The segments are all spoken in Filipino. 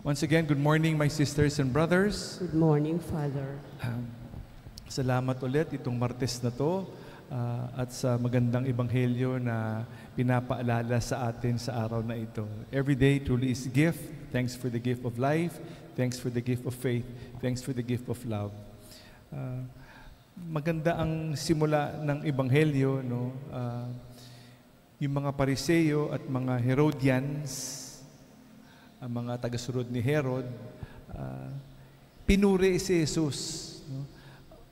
Once again, good morning my sisters and brothers. Good morning, Father. Salamat ulit itong Martes na to at sa magandang ebanghelyo na pinapaalala sa atin sa araw na ito. Every day truly is a gift. Thanks for the gift of life. Thanks for the gift of faith. Thanks for the gift of love. Maganda ang simula ng ebanghelyo, no? Yung mga Pariseo at mga Herodians, ang mga tagasunod ni Herod, pinuri si Jesus. No?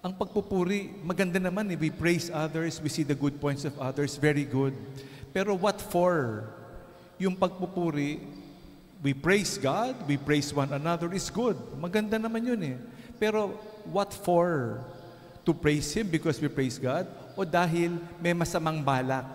Ang pagpupuri, maganda naman. We praise others, we see the good points of others, very good. Pero what for? Yung pagpupuri, we praise God, we praise one another, is good. Maganda naman yun eh. Pero what for? To praise Him because we praise God? O dahil may masamang balak?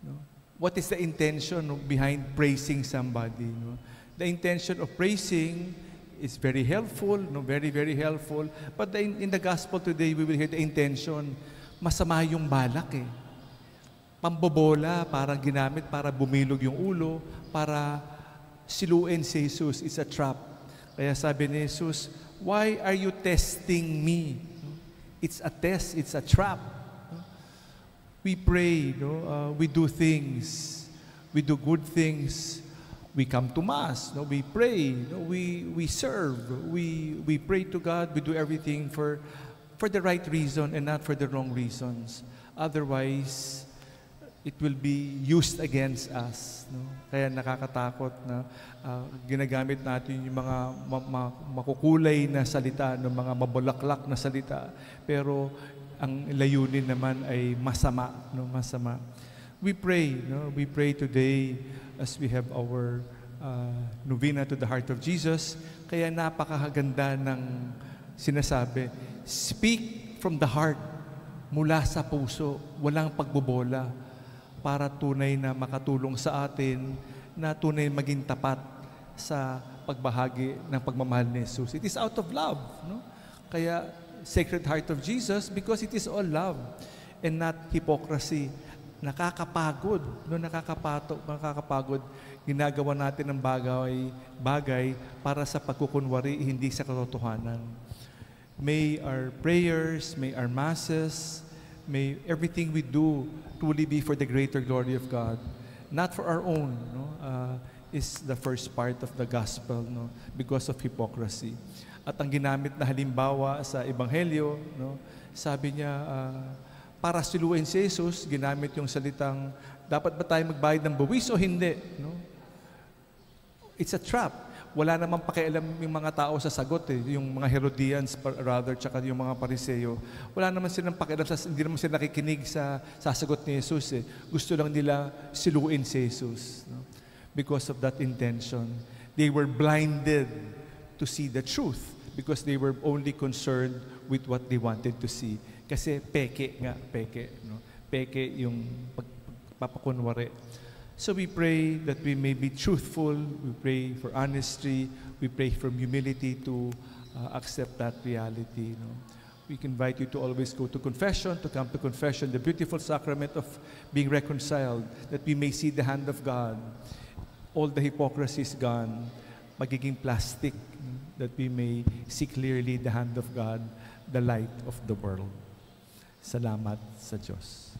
No? What is the intention behind praising somebody? No? The intention of praising is very helpful, no? Very, very helpful. But in the gospel today, we will hear the intention, masama yung balak eh. Pambobola, parang ginamit para bumilog yung ulo, para siluin si Jesus. It's a trap. Kaya sabi ni Jesus, why are you testing me? It's a test, it's a trap. We pray, no? We do things, we do good things, we come to Mass, no? We pray, no? We serve, we pray to God, we do everything for the right reason and not for the wrong reasons. Otherwise, it will be used against us. No? Kaya nakakatakot na ginagamit natin yung mga makukulay na salita, no? Mga mabulaklak na salita, pero ang layunin naman ay masama, no? Masama. We pray, no? We pray today as we have our novena to the heart of Jesus. Kaya napakaganda ng sinasabi, speak from the heart, mula sa puso, walang pagbobola, para tunay na makatulong sa atin na tunay maging tapat sa pagbahagi ng pagmamahal ni Jesus. It is out of love, no? Kaya Sacred Heart of Jesus, because it is all love and not hypocrisy. Nakakapagod, no? Nakakapagod. Ginagawa natin ng bagay para sa pagkukunwari, hindi sa katotohanan. May our prayers, may our masses, may everything we do truly be for the greater glory of God, not for our own, no? Is the first part of the gospel, no? Because of hypocrisy. At ang ginamit na halimbawa sa Ebanghelyo, no? Sabi niya, para siluin si Jesus, ginamit yung salitang, dapat ba tayo magbayad ng buwis o hindi? No? It's a trap. Wala namang pakialam yung mga tao sa sagot eh. Yung mga Herodians rather, tsaka yung mga Pariseo. Wala naman silang pakialam, hindi naman sila nakikinig sa sasagot ni Jesus eh. Gusto lang nila siluin si Jesus. No? Because of that intention. They were blinded to see the truth because they were only concerned with what they wanted to see. Kasi peke nga, peke. No? Peke yung pagpapakunwari. So we pray that we may be truthful, we pray for honesty, we pray for humility to accept that reality. No? We can invite you to always go to confession, to come to confession, the beautiful sacrament of being reconciled, that we may see the hand of God. All the hypocrisy is gone, magiging plastic, that we may see clearly the hand of God, the light of the world. Salamat sa Diyos.